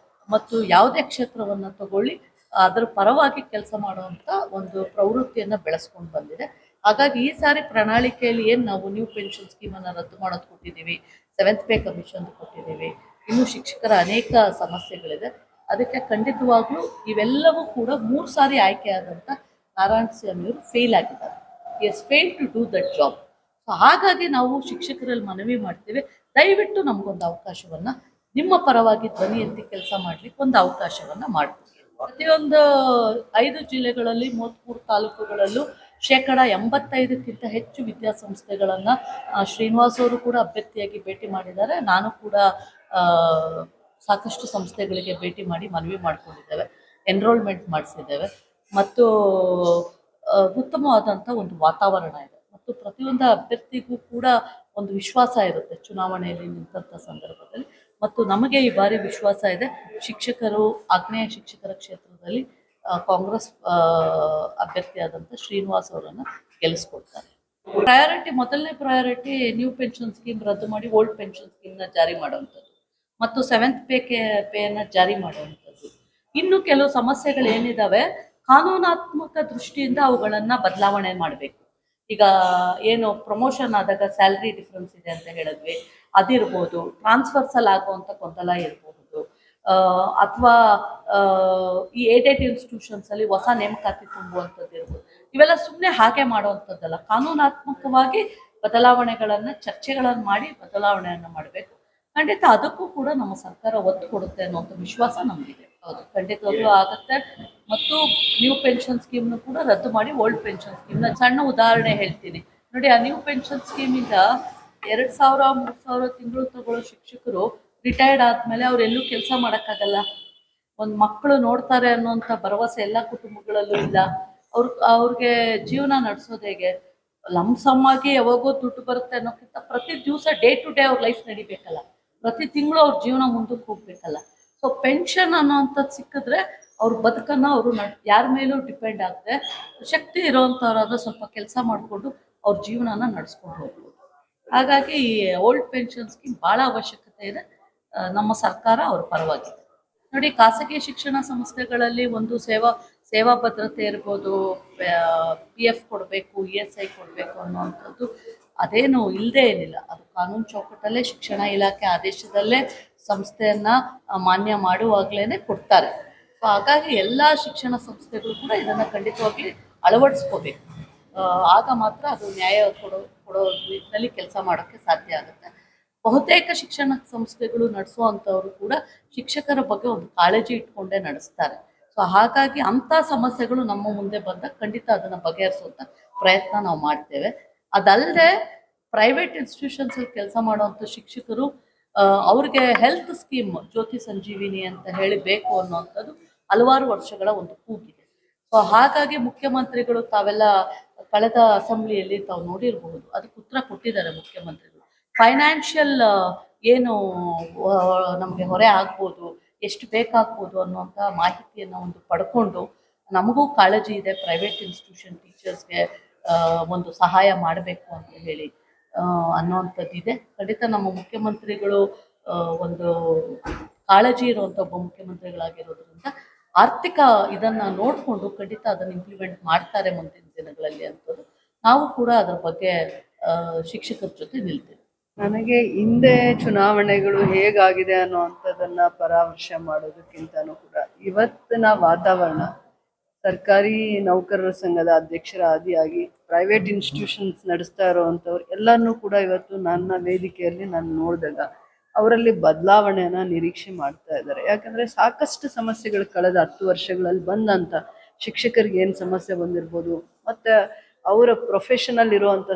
ಮತ್ತು ಯಾವುದೇ ಕ್ಷೇತ್ರವನ್ನ ತಗೊಳ್ಳಿ ಅದರ ಪರವಾಗಿ ಕೆಲಸ ಮಾಡುವಂತ ಒಂದು ಪ್ರವೃತ್ತಿಯನ್ನ ಬೆಳೆಸ್ಕೊಂಡು ಬಂದಿದೆ. ಹಾಗಾಗಿ ಈ ಸಾರಿ ಪ್ರಣಾಳಿಕೆಯಲ್ಲಿ ಏನ್ ನಾವು ನ್ಯೂ ಪೆನ್ಷನ್ ಸ್ಕೀಮ್ ಅನ್ನ ರದ್ದು ಮಾಡೋದು ಕೊಟ್ಟಿದ್ದೀವಿ, 7th ಪೇ ಕಮಿಷನ್ ಕೊಟ್ಟಿದ್ದೀವಿ, ಇನ್ನು ಶಿಕ್ಷಕರ ಅನೇಕ ಸಮಸ್ಯೆಗಳಿದೆ. ಅದಕ್ಕೆ ಖಂಡಿತವಾಗ್ಲೂ ಇವೆಲ್ಲವೂ ಕೂಡ 3 ಸಾರಿ ಆಯ್ಕೆ ಆದಂತ ನಾರಾಯಣಸ್ವಾಮಿ ಅವರು ಫೇಲ್ ಆಗಿದ್ದಾರೆ. Has fail to do that job. So ಹಾಗಾಗಿ ನಾವು ಶಿಕ್ಷಕರಲ್ಲಿ ಮನವಿ ಮಾಡ್ತೇವೆ, ದಯವಿಟ್ಟು ನಮಗೊಂದು ಅವಕಾಶವನ್ನ, ನಿಮ್ಮ ಪರವಾಗಿ ಧ್ವನಿ ಎತ್ತಿ ಕೆಲಸ ಮಾಡ್ಲಿಕ್ಕೆ ಒಂದು ಅವಕಾಶವನ್ನ ಮಾಡ್ತೀವಿ. ಪ್ರತಿಯೊಂದು 5 ಜಿಲ್ಲೆಗಳಲ್ಲಿ 33 ತಾಲೂಕುಗಳಲ್ಲೂ 85%ಕ್ಕಿಂತ ಹೆಚ್ಚು ವಿದ್ಯಾಸಂಸ್ಥೆಗಳನ್ನ ಶ್ರೀನಿವಾಸ್ ಅವರು ಕೂಡ ಅಭ್ಯರ್ಥಿಯಾಗಿ ಭೇಟಿ ಮಾಡಿದ್ದಾರೆ. ನಾನು ಕೂಡ ಸಾಕಷ್ಟು ಸಂಸ್ಥೆಗಳಿಗೆ ಭೇಟಿ ಮಾಡಿ ಮನವಿ ಮಾಡ್ಕೊಂಡಿದ್ದೇವೆ, ಎನ್ರೋಲ್ಮೆಂಟ್ ಮಾಡಿಸಿದ್ದೇವೆ ಮತ್ತು ಉತ್ತಮವಾದಂಥ ಒಂದು ವಾತಾವರಣ ಇದೆ. ಮತ್ತು ಪ್ರತಿಯೊಂದು ಅಭ್ಯರ್ಥಿಗೂ ಕೂಡ ಒಂದು ವಿಶ್ವಾಸ ಇರುತ್ತೆ ಚುನಾವಣೆಯಲ್ಲಿ ನಿಂತಹ ಸಂದರ್ಭದಲ್ಲಿ. ಮತ್ತು ನಮಗೆ ಈ ಬಾರಿ ವಿಶ್ವಾಸ ಇದೆ, ಶಿಕ್ಷಕರು, ಆಗ್ನೇಯ ಶಿಕ್ಷಕರ ಕ್ಷೇತ್ರದಲ್ಲಿ ಕಾಂಗ್ರೆಸ್ ಅಭ್ಯರ್ಥಿಯಾದಂಥ ಶ್ರೀನಿವಾಸ್ ಅವರನ್ನು ಗೆಲ್ಲಿಸ್ಕೊಡ್ತಾರೆ. ಪ್ರಯಾರಿಟಿ, ಮೊದಲನೇ ಪ್ರಯಾರಿಟಿ ನ್ಯೂ ಪೆನ್ಷನ್ ಸ್ಕೀಮ್ ರದ್ದು ಮಾಡಿ ಓಲ್ಡ್ ಪೆನ್ಷನ್ ಸ್ಕೀಮ್ನ ಜಾರಿ ಮಾಡುವಂಥದ್ದು ಮತ್ತು 7th ಪೇಯನ್ನು ಜಾರಿ ಮಾಡುವಂಥದ್ದು. ಇನ್ನು ಕೆಲವು ಸಮಸ್ಯೆಗಳು ಏನಿದಾವೆ, ಕಾನೂನಾತ್ಮಕ ದೃಷ್ಟಿಯಿಂದ ಅವುಗಳನ್ನು ಬದಲಾವಣೆ ಮಾಡಬೇಕು. ಈಗ ಏನು ಪ್ರಮೋಷನ್ ಆದಾಗ ಸ್ಯಾಲ್ರಿ ಡಿಫ್ರೆನ್ಸ್ ಇದೆ ಅಂತ ಹೇಳಿದ್ವಿ, ಅದಿರ್ಬೋದು. ಟ್ರಾನ್ಸ್ಫರ್ಸಲ್ಲಿ ಆಗುವಂಥ ಗೊಂದಲ ಇರಬಹುದು, ಅಥವಾ ಈ ಏಡೆಡ್ ಇನ್ಸ್ಟಿಟ್ಯೂಷನ್ಸಲ್ಲಿ ಹೊಸ ನೇಮಕಾತಿ ತುಂಬುವಂಥದ್ದು ಇರ್ಬೋದು. ಇವೆಲ್ಲ ಸುಮ್ಮನೆ ಹಾಗೆ ಮಾಡುವಂಥದ್ದಲ್ಲ. ಕಾನೂನಾತ್ಮಕವಾಗಿ ಬದಲಾವಣೆಗಳನ್ನ ಚರ್ಚೆಗಳನ್ನು ಮಾಡಿ ಬದಲಾವಣೆಯನ್ನು ಮಾಡಬೇಕು. ಖಂಡಿತ ಅದಕ್ಕೂ ಕೂಡ ನಮ್ಮ ಸರ್ಕಾರ ಒತ್ತು ಕೊಡುತ್ತೆ ಅನ್ನುವಂಥ ವಿಶ್ವಾಸ ನಮಗಿದೆ. ಹೌದು, ಖಂಡಿತವಾಗ್ಲೂ ಆಗುತ್ತೆ. ಮತ್ತು ನ್ಯೂ ಪೆನ್ಷನ್ ಸ್ಕೀಮ್ನು ಕೂಡ ರದ್ದು ಮಾಡಿ ಓಲ್ಡ್ ಪೆನ್ಷನ್ ಸ್ಕೀಮ್ನ ಸಣ್ಣ ಉದಾಹರಣೆ ಹೇಳ್ತೀನಿ ನೋಡಿ. ಆ ನ್ಯೂ ಪೆನ್ಷನ್ ಸ್ಕೀಮಿಂದ 2,000 3,000 ತಿಂಗಳು ತಗೊಳ್ಳೋ ಶಿಕ್ಷಕರು ರಿಟೈರ್ಡ್ ಆದ್ಮೇಲೆ ಅವ್ರೆಲ್ಲೂ ಕೆಲಸ ಮಾಡೋಕ್ಕಾಗಲ್ಲ. ಒಂದು ಮಕ್ಕಳು ನೋಡ್ತಾರೆ ಅನ್ನೋಂಥ ಭರವಸೆ ಎಲ್ಲ ಕುಟುಂಬಗಳಲ್ಲೂ ಇಲ್ಲ. ಅವ್ರಿಗೆ ಜೀವನ ನಡೆಸೋದು ಹೇಗೆ? ಲಂಸಮ್ ಆಗಿ ಯಾವಾಗೋ ದುಡ್ಡು ಬರುತ್ತೆ ಅನ್ನೋಕ್ಕಿಂತ ಪ್ರತಿ ದಿವಸ ಡೇ ಟು ಡೇ ಅವ್ರ ಲೈಫ್ ನಡಿಬೇಕಲ್ಲ, ಪ್ರತಿ ತಿಂಗಳು ಅವ್ರ ಜೀವನ ಮುಂದಕ್ಕೆ ಹೋಗ್ಬೇಕಲ್ಲ. ಸೊ ಪೆನ್ಷನ್ ಅನ್ನೋಂಥದ್ದು ಸಿಕ್ಕಿದ್ರೆ ಅವ್ರ ಬದುಕನ್ನು ಅವರು ಯಾರ ಮೇಲೂ ಡಿಪೆಂಡ್ ಆಗದೆ ಶಕ್ತಿ ಇರೋವಂಥವ್ರಾದ್ರೆ ಸ್ವಲ್ಪ ಕೆಲಸ ಮಾಡಿಕೊಂಡು ಅವ್ರ ಜೀವನನ ನಡೆಸ್ಕೊಂಡು ಹೋಗ್ಬೋದು. ಹಾಗಾಗಿ ಈ ಓಲ್ಡ್ ಪೆನ್ಷನ್ ಸ್ಕೀಮ್ ಭಾಳ ಅವಶ್ಯಕತೆ ಇದೆ. ನಮ್ಮ ಸರ್ಕಾರ ಅವ್ರ ಪರವಾಗಿದೆ ನೋಡಿ. ಖಾಸಗಿ ಶಿಕ್ಷಣ ಸಂಸ್ಥೆಗಳಲ್ಲಿ ಒಂದು ಸೇವಾ ಭದ್ರತೆ ಇರ್ಬೋದು, PF ಕೊಡಬೇಕು, ESI ಕೊಡಬೇಕು ಅನ್ನೋವಂಥದ್ದು ಅದೇನು ಇಲ್ಲದೆ ಏನಿಲ್ಲ. ಅದು ಕಾನೂನು ಚೌಕಟ್ಟಲ್ಲೇ ಶಿಕ್ಷಣ ಇಲಾಖೆ ಆದೇಶದಲ್ಲೇ ಸಂಸ್ಥೆಯನ್ನು ಮಾನ್ಯ ಮಾಡುವಾಗಲೇ ಕೊಡ್ತಾರೆ. ಸೊ ಹಾಗಾಗಿ ಎಲ್ಲ ಶಿಕ್ಷಣ ಸಂಸ್ಥೆಗಳು ಕೂಡ ಇದನ್ನು ಖಂಡಿತವಾಗಿ ಅಳವಡಿಸ್ಕೋಬೇಕು. ಆಗ ಮಾತ್ರ ಅದು ನ್ಯಾಯ ಕೊಡೋ ನಿಟ್ಟಿನಲ್ಲಿ ಕೆಲಸ ಮಾಡೋಕ್ಕೆ ಸಾಧ್ಯ ಆಗುತ್ತೆ. ಬಹುತೇಕ ಶಿಕ್ಷಣ ಸಂಸ್ಥೆಗಳು ನಡೆಸುವಂಥವರು ಕೂಡ ಶಿಕ್ಷಕರ ಬಗ್ಗೆ ಒಂದು ಕಾಳಜಿ ಇಟ್ಕೊಂಡೇ ನಡೆಸ್ತಾರೆ. ಸೊ ಹಾಗಾಗಿ ಅಂಥ ಸಮಸ್ಯೆಗಳು ನಮ್ಮ ಮುಂದೆ ಬಂದಾಗ ಖಂಡಿತ ಅದನ್ನು ಬಗೆಹರಿಸುವಂಥ ಪ್ರಯತ್ನ ನಾವು ಮಾಡ್ತೇವೆ. ಅದಲ್ಲದೆ ಪ್ರೈವೇಟ್ ಇನ್ಸ್ಟಿಟ್ಯೂಷನ್ಸಲ್ಲಿ ಕೆಲಸ ಮಾಡುವಂಥ ಶಿಕ್ಷಕರು ಅವ್ರಿಗೆ ಹೆಲ್ತ್ ಸ್ಕೀಮ್ ಜ್ಯೋತಿ ಸಂಜೀವಿನಿ ಅಂತ ಹೇಳಿ ಬೇಕು ಅನ್ನೋವಂಥದ್ದು ಹಲವಾರು ವರ್ಷಗಳ ಒಂದು ಕೂಗಿದೆ. ಸೊ ಹಾಗಾಗಿ ಮುಖ್ಯಮಂತ್ರಿಗಳು ತಾವೆಲ್ಲ ಕಳೆದ ಅಸೆಂಬ್ಲಿಯಲ್ಲಿ ತಾವು ನೋಡಿರಬಹುದು, ಅದಕ್ಕೆ ಉತ್ತರ ಕೊಟ್ಟಿದ್ದಾರೆ ಮುಖ್ಯಮಂತ್ರಿಗಳು. ಫೈನಾನ್ಷಿಯಲ್ ಏನು ನಮಗೆ ಹೊರೆ ಆಗ್ಬೋದು, ಎಷ್ಟು ಬೇಕಾಗ್ಬೋದು ಅನ್ನುವಂಥ ಮಾಹಿತಿಯನ್ನು ಒಂದು ಪಡ್ಕೊಂಡು ನಮಗೂ ಕಾಳಜಿ ಇದೆ ಪ್ರೈವೇಟ್ ಇನ್ಸ್ಟಿಟ್ಯೂಷನ್ ಟೀಚರ್ಸ್ಗೆ ಒಂದು ಸಹಾಯ ಮಾಡಬೇಕು ಅಂತ ಹೇಳಿ ಅನ್ನೋವಂಥದ್ದಿದೆ. ಖಂಡಿತ ನಮ್ಮ ಮುಖ್ಯಮಂತ್ರಿಗಳು ಒಂದು ಕಾಳಜಿ ಇರುವಂಥ ಒಬ್ಬ ಮುಖ್ಯಮಂತ್ರಿಗಳಾಗಿರೋದ್ರಿಂದ ಆರ್ಥಿಕ ಇದನ್ನು ನೋಡಿಕೊಂಡು ಖಂಡಿತ ಅದನ್ನು ಇಂಪ್ಲಿಮೆಂಟ್ ಮಾಡ್ತಾರೆ ಮುಂದಿನ ದಿನಗಳಲ್ಲಿ ಅಂತದ್ದು. ನಾವು ಕೂಡ ಅದರ ಬಗ್ಗೆ ಶಿಕ್ಷಕರ ಜೊತೆ ನಿಲ್ತೇವೆ. ನನಗೆ ಹಿಂದೆ ಚುನಾವಣೆಗಳು ಹೇಗಾಗಿದೆ ಅನ್ನೋವಂಥದ್ದನ್ನ ಪರಾಮರ್ಶೆ ಮಾಡೋದಕ್ಕಿಂತನೂ ಕೂಡ ಇವತ್ತಿನ ವಾತಾವರಣ, ಸರ್ಕಾರಿ ನೌಕರರ ಸಂಘದ ಅಧ್ಯಕ್ಷರ ಆದಿಯಾಗಿ ಪ್ರೈವೇಟ್ ಇನ್ಸ್ಟಿಟ್ಯೂಷನ್ಸ್ ನಡೆಸ್ತಾ ಇರೋವಂಥವ್ರು ಎಲ್ಲರನ್ನೂ ಕೂಡ ಇವತ್ತು ನನ್ನ ವೇದಿಕೆಯಲ್ಲಿ ನಾನು ನೋಡಿದಾಗ ಅವರಲ್ಲಿ ಬದಲಾವಣೆಯನ್ನು ನಿರೀಕ್ಷೆ ಮಾಡ್ತಾ ಇದ್ದಾರೆ. ಯಾಕಂದರೆ ಸಾಕಷ್ಟು ಸಮಸ್ಯೆಗಳು ಕಳೆದ 10 ವರ್ಷಗಳಲ್ಲಿ ಬಂದಂಥ ಶಿಕ್ಷಕರಿಗೆ ಏನು ಸಮಸ್ಯೆ ಬಂದಿರ್ಬೋದು, ಮತ್ತು ಅವರ ಪ್ರೊಫೆಷನಲ್ ಇರುವಂಥ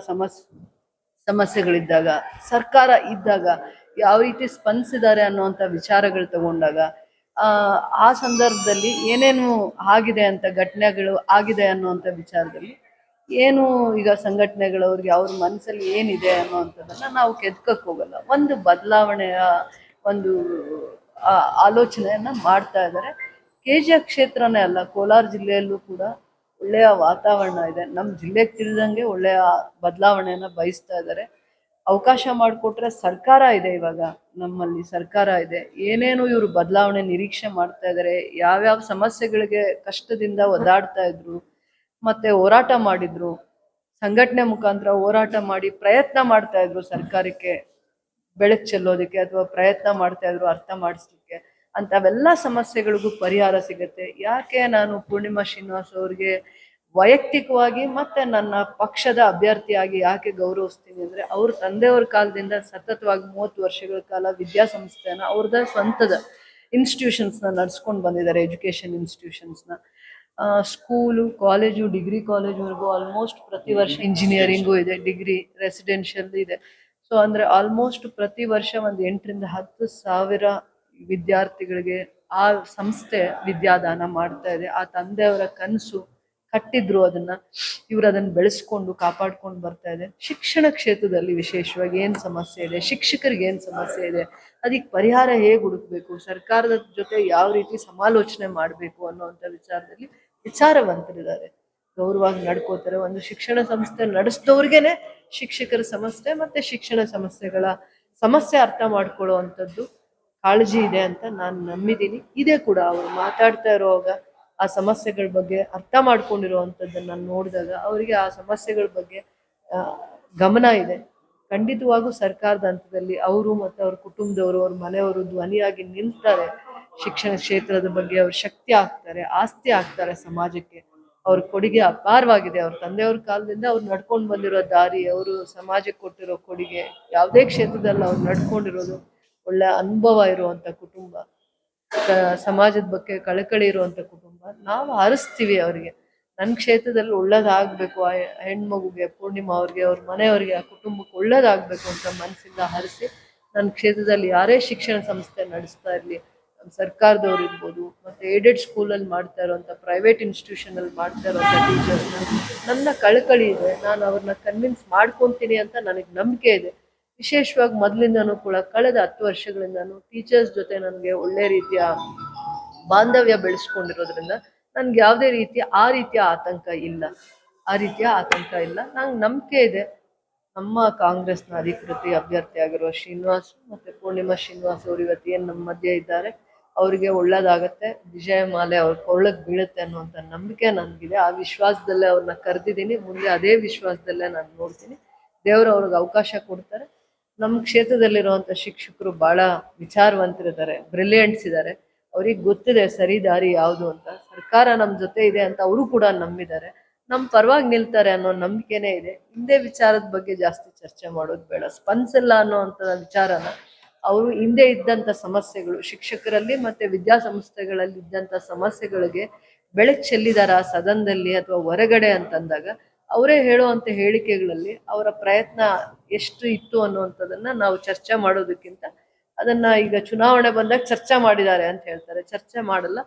ಸಮಸ್ಯೆಗಳಿದ್ದಾಗ ಸರ್ಕಾರ ಇದ್ದಾಗ ಯಾವ ರೀತಿ ಸ್ಪಂದಿಸಿದ್ದಾರೆ ಅನ್ನುವಂಥ ವಿಚಾರಗಳು ತಗೊಂಡಾಗ ಆ ಸಂದರ್ಭದಲ್ಲಿ ಏನೇನು ಆಗಿದೆ ಅಂತ ಘಟನೆಗಳು ಆಗಿದೆ ಅನ್ನುವಂಥ ವಿಚಾರದಲ್ಲಿ ಏನು ಈಗ ಸಂಘಟನೆಗಳವ್ರಿಗೆ ಅವ್ರ ಮನಸ್ಸಲ್ಲಿ ಏನಿದೆ ಅನ್ನುವಂಥದ್ದನ್ನು ನಾವು ಕೆದ್ಕಕ್ಕೆ ಹೋಗಲ್ಲ. ಒಂದು ಬದಲಾವಣೆಯ ಒಂದು ಆಲೋಚನೆಯನ್ನು ಮಾಡ್ತಾ ಇದ್ದಾರೆ. KGF ಕ್ಷೇತ್ರನೇ ಅಲ್ಲ, ಕೋಲಾರ ಜಿಲ್ಲೆಯಲ್ಲೂ ಕೂಡ ಒಳ್ಳೆಯ ವಾತಾವರಣ ಇದೆ. ನಮ್ಮ ಜಿಲ್ಲೆಗೆ ತಿಳಿದಂಗೆ ಒಳ್ಳೆಯ ಬದಲಾವಣೆಯನ್ನು ಬಯಸ್ತಾ ಇದ್ದಾರೆ. ಅವಕಾಶ ಮಾಡಿಕೊಟ್ರೆ ಸರ್ಕಾರ ಇದೆ, ಇವಾಗ ನಮ್ಮಲ್ಲಿ ಸರ್ಕಾರ ಇದೆ. ಏನೇನು ಇವರು ಬದಲಾವಣೆ ನಿರೀಕ್ಷೆ ಮಾಡ್ತಾ ಇದ್ದಾರೆ, ಯಾವ್ಯಾವ ಸಮಸ್ಯೆಗಳಿಗೆ ಕಷ್ಟದಿಂದ ಒದ್ದಾಡ್ತಾ ಇದ್ರು, ಮತ್ತೆ ಹೋರಾಟ ಮಾಡಿದ್ರು, ಸಂಘಟನೆ ಮುಖಾಂತರ ಹೋರಾಟ ಮಾಡಿ ಪ್ರಯತ್ನ ಮಾಡ್ತಾ ಇದ್ರು ಸರ್ಕಾರಕ್ಕೆ ಬೆಳಕು ಚೆಲ್ಲೋದಕ್ಕೆ, ಅಥವಾ ಪ್ರಯತ್ನ ಮಾಡ್ತಾ ಇದ್ರು ಅರ್ಥ ಮಾಡಿಸ್ಲಿಕ್ಕೆ. ಅಂಥವೆಲ್ಲ ಸಮಸ್ಯೆಗಳಿಗೂ ಪರಿಹಾರ ಸಿಗುತ್ತೆ. ಯಾಕೆ ನಾನು ಪೂರ್ಣಿಮಾ ಶ್ರೀನಿವಾಸ್ ಅವ್ರಿಗೆ ವೈಯಕ್ತಿಕವಾಗಿ ಮತ್ತು ನನ್ನ ಪಕ್ಷದ ಅಭ್ಯರ್ಥಿಯಾಗಿ ಯಾಕೆ ಗೌರವಿಸ್ತೀನಿ ಅಂದರೆ, ಅವ್ರ ತಂದೆಯವ್ರ ಕಾಲದಿಂದ ಸತತವಾಗಿ 30 ವರ್ಷಗಳ ಕಾಲ ವಿದ್ಯಾಸಂಸ್ಥೆನ ಅವ್ರದ್ದು ಸ್ವಂತದ ಇನ್ಸ್ಟಿಟ್ಯೂಷನ್ಸ್ನ ನಡೆಸ್ಕೊಂಡು ಬಂದಿದ್ದಾರೆ. ಎಜುಕೇಷನ್ ಇನ್ಸ್ಟಿಟ್ಯೂಷನ್ಸ್ನ, ಸ್ಕೂಲು, ಕಾಲೇಜು, ಡಿಗ್ರಿ ಕಾಲೇಜ್ವರೆಗೂ ಆಲ್ಮೋಸ್ಟ್ ಪ್ರತಿ ವರ್ಷ ಇಂಜಿನಿಯರಿಂಗು ಇದೆ, ಡಿಗ್ರಿ ರೆಸಿಡೆನ್ಷಿಯಲ್ ಇದೆ. ಸೊ ಅಂದರೆ ಆಲ್ಮೋಸ್ಟ್ ಪ್ರತಿ ವರ್ಷ ಒಂದು 8 ರಿಂದ 10 ಸಾವಿರ ವಿದ್ಯಾರ್ಥಿಗಳಿಗೆ ಆ ಸಂಸ್ಥೆ ವಿದ್ಯಾದಾನ ಮಾಡ್ತಾ ಇದೆ. ಆ ತಂದೆಯವರ ಕನಸು ಕಟ್ಟಿದ್ರು, ಇವರು ಅದನ್ನು ಬೆಳೆಸ್ಕೊಂಡು ಕಾಪಾಡ್ಕೊಂಡು ಬರ್ತಾ ಇದೆ. ಶಿಕ್ಷಣ ಕ್ಷೇತ್ರದಲ್ಲಿ ವಿಶೇಷವಾಗಿ ಏನು ಸಮಸ್ಯೆ ಇದೆ, ಶಿಕ್ಷಕರಿಗೆ ಏನು ಸಮಸ್ಯೆ ಇದೆ, ಅದಕ್ಕೆ ಪರಿಹಾರ ಹೇಗೆ ಹುಡುಕ್ಬೇಕು, ಸರ್ಕಾರದ ಜೊತೆ ಯಾವ ರೀತಿ ಸಮಾಲೋಚನೆ ಮಾಡಬೇಕು ಅನ್ನೋವಂಥ ವಿಚಾರದಲ್ಲಿ ವಿಚಾರವಂತರಿದ್ದಾರೆ, ಗೌರವವಾಗಿ ನಡ್ಕೋತಾರೆ. ಒಂದು ಶಿಕ್ಷಣ ಸಂಸ್ಥೆ ನಡೆಸಿದವ್ರಿಗೇನೆ ಶಿಕ್ಷಕರ ಸಮಸ್ಯೆ ಮತ್ತು ಶಿಕ್ಷಣ ಸಮಸ್ಯೆ ಅರ್ಥ ಮಾಡ್ಕೊಳ್ಳೋ ಅಂಥದ್ದು ಕಾಳಜಿ ಇದೆ ಅಂತ ನಾನು ನಂಬಿದ್ದೀನಿ. ಇದೇ ಕೂಡ ಅವರು ಮಾತಾಡ್ತಾ ಇರುವಾಗ ಆ ಸಮಸ್ಯೆಗಳ ಬಗ್ಗೆ ಅರ್ಥ ಮಾಡ್ಕೊಂಡಿರುವಂಥದ್ದನ್ನು ನೋಡಿದಾಗ ಅವರಿಗೆ ಆ ಸಮಸ್ಯೆಗಳ ಬಗ್ಗೆ ಗಮನ ಇದೆ. ಖಂಡಿತವಾಗೂ ಸರ್ಕಾರದ ಹಂತದಲ್ಲಿ ಅವರು ಮತ್ತು ಅವ್ರ ಕುಟುಂಬದವರು, ಅವ್ರ ಮನೆಯವರು ಧ್ವನಿಯಾಗಿ ನಿಲ್ತಾರೆ. ಶಿಕ್ಷಣ ಕ್ಷೇತ್ರದ ಬಗ್ಗೆ ಅವ್ರ ಶಕ್ತಿ ಆಗ್ತಾರೆ, ಆಸ್ತಿ ಆಗ್ತಾರೆ ಸಮಾಜಕ್ಕೆ. ಅವ್ರ ಕೊಡುಗೆ ಅಪಾರವಾಗಿದೆ. ಅವ್ರ ತಂದೆಯವ್ರ ಕಾಲದಿಂದ ಅವ್ರು ನಡ್ಕೊಂಡು ಬಂದಿರೋ ದಾರಿ, ಅವರು ಸಮಾಜಕ್ಕೆ ಕೊಟ್ಟಿರೋ ಕೊಡುಗೆ, ಯಾವುದೇ ಕ್ಷೇತ್ರದಲ್ಲಿ ಅವ್ರು ನಡ್ಕೊಂಡಿರೋದು, ಒಳ್ಳೆ ಅನುಭವ ಇರುವಂತ ಕುಟುಂಬ, ಸಮಾಜದ ಬಗ್ಗೆ ಕಳಕಳಿ ಇರುವಂತ ಕುಟುಂಬ. ನಾವು ಹರಿಸ್ತೀವಿ ಅವರಿಗೆ. ನನ್ನ ಕ್ಷೇತ್ರದಲ್ಲಿ ಒಳ್ಳೇದಾಗಬೇಕು, ಆ ಹೆಣ್ಮಗುಗೆ, ಪೂರ್ಣಿಮಾ ಅವ್ರಿಗೆ, ಅವ್ರ ಮನೆಯವ್ರಿಗೆ, ಆ ಕುಟುಂಬಕ್ಕೆ ಒಳ್ಳೇದಾಗಬೇಕು ಅಂತ ಮನಸ್ಸಿಂದ ಹರಿಸಿ, ನನ್ನ ಕ್ಷೇತ್ರದಲ್ಲಿ ಯಾರೇ ಶಿಕ್ಷಣ ಸಂಸ್ಥೆ ನಡೆಸ್ತಾ ಇರಲಿ, ನಮ್ಮ ಸರ್ಕಾರದವ್ರು ಇರ್ಬೋದು, ಮತ್ತು ಏಡೆಡ್ ಸ್ಕೂಲಲ್ಲಿ ಮಾಡ್ತಾ ಇರೋಂಥ, ಪ್ರೈವೇಟ್ ಇನ್ಸ್ಟಿಟ್ಯೂಷನಲ್ಲಿ ಮಾಡ್ತಾ ಇರೋಂಥ ಟೀಚರ್ಸ್ನ ನನ್ನ ಕಳಕಳಿ ಇದೆ. ನಾನು ಅವ್ರನ್ನ ಕನ್ವಿನ್ಸ್ ಮಾಡ್ಕೊತೀನಿ ಅಂತ ನನಗೆ ನಂಬಿಕೆ ಇದೆ. ವಿಶೇಷವಾಗಿ ಮೊದಲಿಂದನೂ ಕೂಡ ಕಳೆದ 10 ವರ್ಷಗಳಿಂದನೂ ಟೀಚರ್ಸ್ ಜೊತೆ ನನಗೆ ಒಳ್ಳೆ ರೀತಿಯ ಬಾಂಧವ್ಯ ಬೆಳೆಸ್ಕೊಂಡಿರೋದ್ರಿಂದ ನನ್ಗೆ ಯಾವುದೇ ರೀತಿಯ ಆತಂಕ ಇಲ್ಲ. ನಂಗೆ ನಂಬಿಕೆ ಇದೆ, ನಮ್ಮ ಕಾಂಗ್ರೆಸ್ನ ಅಧಿಕೃತ ಅಭ್ಯರ್ಥಿ ಆಗಿರುವ ಶ್ರೀನಿವಾಸ್ ಮತ್ತು ಪೂರ್ಣಿಮಾ ಶ್ರೀನಿವಾಸ್ ಅವರು ಇವತ್ತು ಏನು ನಮ್ಮ ಮಧ್ಯೆ ಇದ್ದಾರೆ, ಅವರಿಗೆ ಒಳ್ಳೇದಾಗತ್ತೆ, ವಿಜಯಮಾಲೆ ಅವ್ರ ಕೊಳ್ಳಕ್ಕೆ ಬೀಳುತ್ತೆ ಅನ್ನುವಂಥ ನಂಬಿಕೆ ನನಗಿದೆ. ಆ ವಿಶ್ವಾಸದಲ್ಲೇ ಅವ್ರನ್ನ ಕರೆದಿದ್ದೀನಿ. ಮುಂದೆ ಅದೇ ವಿಶ್ವಾಸದಲ್ಲೇ ನಾನು ನೋಡ್ತೀನಿ. ದೇವರು ಅವ್ರಿಗೆ ಅವಕಾಶ ಕೊಡ್ತಾರೆ. ನಮ್ಮ ಕ್ಷೇತ್ರದಲ್ಲಿರುವಂಥ ಶಿಕ್ಷಕರು ಭಾಳ ವಿಚಾರವಂತರಿದ್ದಾರೆ, ಬ್ರಿಲಿಯಂಟ್ಸ್ ಇದ್ದಾರೆ. ಅವ್ರಿಗೆ ಗೊತ್ತಿದೆ ಸರಿ ದಾರಿ ಯಾವುದು ಅಂತ. ಸರ್ಕಾರ ನಮ್ಮ ಜೊತೆ ಇದೆ ಅಂತ ಅವರು ಕೂಡ ನಂಬಿದ್ದಾರೆ. ನಮ್ಮ ಪರವಾಗಿ ನಿಲ್ತಾರೆ ಅನ್ನೋ ನಂಬಿಕೆನೇ ಇದೆ. ಹಿಂದೆ ವಿಚಾರದ ಬಗ್ಗೆ ಜಾಸ್ತಿ ಚರ್ಚೆ ಮಾಡೋದು ಬೇಡ. ಸ್ಪಂದಿಸಲ್ಲ ಅನ್ನೋವಂಥ ವಿಚಾರನ, ಅವರು ಹಿಂದೆ ಇದ್ದಂಥ ಸಮಸ್ಯೆಗಳು, ಶಿಕ್ಷಕರಲ್ಲಿ ಮತ್ತು ವಿದ್ಯಾಸಂಸ್ಥೆಗಳಲ್ಲಿ ಇದ್ದಂಥ ಸಮಸ್ಯೆಗಳಿಗೆ ಬೆಳಕು ಚೆಲ್ಲಿದಾರ ಸದನದಲ್ಲಿ ಅಥವಾ ಹೊರಗಡೆ ಅಂತಂದಾಗ, ಅವರೇ ಹೇಳುವಂಥ ಹೇಳಿಕೆಗಳಲ್ಲಿ ಅವರ ಪ್ರಯತ್ನ ಎಷ್ಟು ಇತ್ತು ಅನ್ನುವಂಥದ್ದನ್ನ ನಾವು ಚರ್ಚೆ ಮಾಡೋದಕ್ಕಿಂತ ಅದನ್ನ ಈಗ ಚುನಾವಣೆ ಬಂದಾಗ ಚರ್ಚೆ ಮಾಡಿದ್ದಾರೆ ಅಂತ ಹೇಳ್ತಾರೆ. ಚರ್ಚೆ ಮಾಡಲ್ಲ,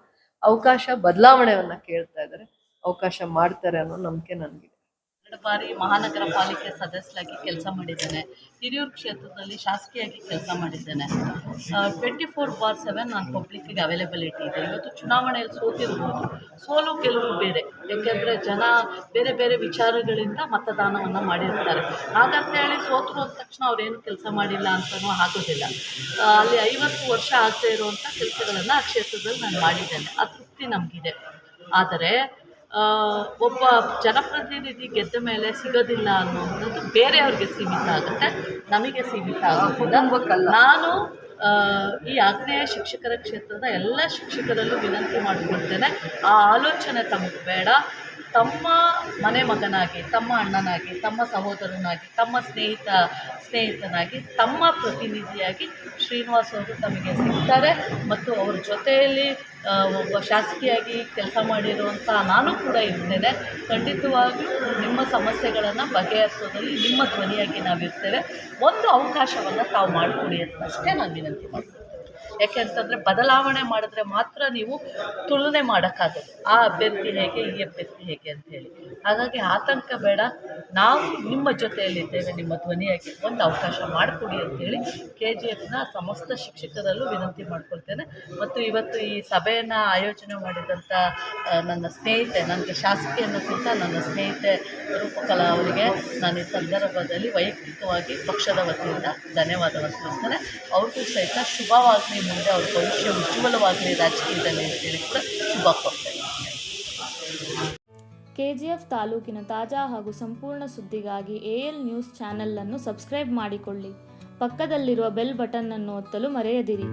ಅವಕಾಶ ಬದಲಾವಣೆಯನ್ನ ಕೇಳ್ತಾ ಇದ್ದಾರೆ. ಅವಕಾಶ ಮಾಡ್ತಾರೆ ಅನ್ನೋ ನಂಬಿಕೆ ನನಗಿದೆ. 2 ಬಾರಿ ಮಹಾನಗರ ಪಾಲಿಕೆ ಸದಸ್ಯರಾಗಿ ಕೆಲಸ ಮಾಡಿದ್ದೇನೆ. ಹಿರಿಯೂರು ಕ್ಷೇತ್ರದಲ್ಲಿ ಶಾಸಕಿಯಾಗಿ ಕೆಲಸ ಮಾಡಿದ್ದೇನೆ. 24/7 ನಾನು ಪಬ್ಲಿಕ್ಕಿಗೆ ಅವೈಲೇಬಿಲಿಟಿ ಇದೆ. ಇವತ್ತು ಚುನಾವಣೆಯಲ್ಲಿ ಸೋತಿರ್ಬೋದು, ಸೋಲು ಗೆಲುವು ಬೇರೆ. ಯಾಕೆಂದರೆ ಜನ ಬೇರೆ ಬೇರೆ ವಿಚಾರಗಳಿಂದ ಮತದಾನವನ್ನು ಮಾಡಿರ್ತಾರೆ. ಹಾಗಂತೇಳಿ ಸೋತರು ಅಂದ ತಕ್ಷಣ ಅವ್ರೇನು ಕೆಲಸ ಮಾಡಿಲ್ಲ ಅಂತಲೂ ಆಗೋದಿಲ್ಲ. ಅಲ್ಲಿ 50 ವರ್ಷ ಆಗದೆ ಇರುವಂಥ ಕೆಲಸಗಳನ್ನು ಆ ಕ್ಷೇತ್ರದಲ್ಲಿ ನಾನು ಮಾಡಿದ್ದೇನೆ. ಆ ತೃಪ್ತಿ ನಮಗಿದೆ. ಆದರೆ ಒಬ್ಬ ಜನಪ್ರತಿನಿಧಿ ಗೆದ್ದ ಮೇಲೆ ಸಿಗೋದಿಲ್ಲ ಅನ್ನೋವಂಥದ್ದು ಬೇರೆಯವ್ರಿಗೆ ಸೀಮಿತ ಆಗುತ್ತೆ, ನಮಗೆ ಸೀಮಿತ ಆಗೋದಿಲ್ಲ. ನಾನು ಈ ಆಗ್ನೇಯ ಶಿಕ್ಷಕರ ಕ್ಷೇತ್ರದ ಎಲ್ಲ ಶಿಕ್ಷಕರಲ್ಲೂ ವಿನಂತಿ ಮಾಡಿಕೊಳ್ತೇನೆ, ಆ ಆಲೋಚನೆ ತಮಗೆ ಬೇಡ. ತಮ್ಮ ಮನೆ ಮಗನಾಗಿ, ತಮ್ಮ ಅಣ್ಣನಾಗಿ, ತಮ್ಮ ಸಹೋದರನಾಗಿ, ತಮ್ಮ ಸ್ನೇಹಿತನಾಗಿ, ತಮ್ಮ ಪ್ರತಿನಿಧಿಯಾಗಿ ಶ್ರೀನಿವಾಸ್ ಅವರು ತಮಗೆ ಸಿಗ್ತಾರೆ. ಮತ್ತು ಅವ್ರ ಜೊತೆಯಲ್ಲಿ ಒಬ್ಬ ಶಾಸಕಿಯಾಗಿ ಕೆಲಸ ಮಾಡಿರುವಂಥ ನಾನು ಕೂಡ ಇರ್ತೇನೆ. ಖಂಡಿತವಾಗಿಯೂ ನಿಮ್ಮ ಸಮಸ್ಯೆಗಳನ್ನು ಬಗೆಹರಿಸೋದ್ರಲ್ಲಿ ನಿಮ್ಮ ಧ್ವನಿಯಾಗಿ ನಾವಿರ್ತೇವೆ. ಒಂದು ಅವಕಾಶವನ್ನು ತಾವು ಮಾಡಿಕೊಡಿ ಅಂತ ಅಷ್ಟೇ ನಾನು ವಿನಂತಿ ಮಾಡ್ತೀನಿ. ಯಾಕೆ ಅಂತಂದರೆ ಬದಲಾವಣೆ ಮಾಡಿದ್ರೆ ಮಾತ್ರ ನೀವು ತುಲನೆ ಮಾಡೋಕ್ಕಾಗೋದು, ಆ ಅಭ್ಯರ್ಥಿ ಹೇಗೆ, ಈ ಅಭ್ಯರ್ಥಿ ಹೇಗೆ ಅಂಥೇಳಿ. ಹಾಗಾಗಿ ಆತಂಕ ಬೇಡ, ನಾವು ನಿಮ್ಮ ಜೊತೆಯಲ್ಲಿದ್ದೇವೆ, ನಿಮ್ಮ ಧ್ವನಿಯಾಗಿ ಒಂದು ಅವಕಾಶ ಮಾಡಿಕೊಡಿ ಅಂಥೇಳಿ KGFನ ಸಮಸ್ತ ಶಿಕ್ಷಕರಲ್ಲೂ ವಿನಂತಿ ಮಾಡ್ಕೊಳ್ತೇನೆ. ಮತ್ತು ಇವತ್ತು ಈ ಸಭೆಯನ್ನು ಆಯೋಜನೆ ಮಾಡಿದಂಥ ನನ್ನ ಸ್ನೇಹಿತೆ, ನನಗೆ ಶಾಸಕಿ ಅನ್ನೋಕ್ಕಿಂತ ನನ್ನ ಸ್ನೇಹಿತೆ ರೂಪಕಲಾ ಅವರಿಗೆ ನಾನು ಈ ಸಂದರ್ಭದಲ್ಲಿ ವೈಯಕ್ತಿಕವಾಗಿ ಪಕ್ಷದ ವತಿಯಿಂದ ಧನ್ಯವಾದವನ್ನು ತಿಳಿಸ್ತೇನೆ. ಅವ್ರಿಗೂ ಸಹಿತ ಶುಭವಾಗಲಿ, ಮುಂದೆ ಅವ್ರ ಭವಿಷ್ಯ ಉಜ್ವಲವಾಗಲಿ ರಾಜಕೀಯದಲ್ಲಿ ಅಂತೇಳಿ ಕೂಡ ಶುಭ ಕೊಡ್ತೇನೆ. KGF ತಾಲೂಕಿನ ತಾಜಾ ಹಾಗೂ ಸಂಪೂರ್ಣ ಸುದ್ದಿಗಾಗಿ AL ನ್ಯೂಸ್ ಚಾನೆಲ್ ಅನ್ನು ಸಬ್ಸ್ಕ್ರೈಬ್ ಮಾಡಿಕೊಳ್ಳಿ. ಪಕ್ಕದಲ್ಲಿರುವ ಬೆಲ್ ಬಟನ್ ಅನ್ನು ಒತ್ತಲು ಮರೆಯದಿರಿ.